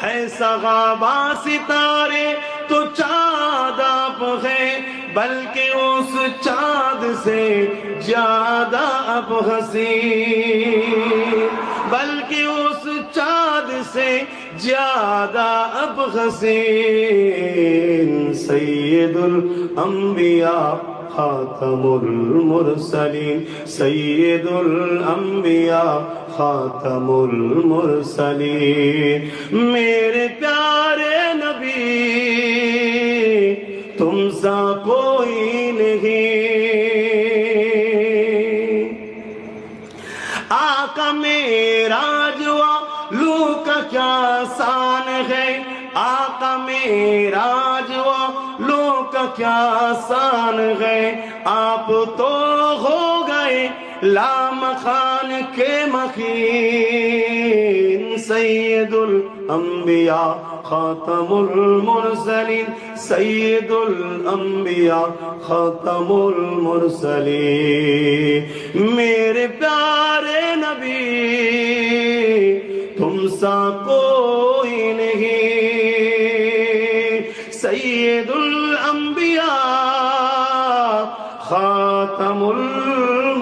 ہے سغابہ ستارے تو چاند آپ ہیں، بلکہ اس چاند سے زیادہ اب حسین، بلکہ اس چاند سے زیادہ اب حسین، سید الانبیاء خاتم المرسلین، سید الانبیاء خاتم المرسلین، میرے پیارے نبی تم سا کوئی نہیں، آقا معراج والو کا کیا شان ہے، آقا معراج والو کا کیا شان ہے، آپ تو ہو گئے لامکان کے مکین، سید الانبیاء خاتم المرسلین، سید الانبیاء خاتم المرسلین، میرے پیارے نبی تم سا کوئی نہیں، سید الانبیاء خاتم المرسلین۔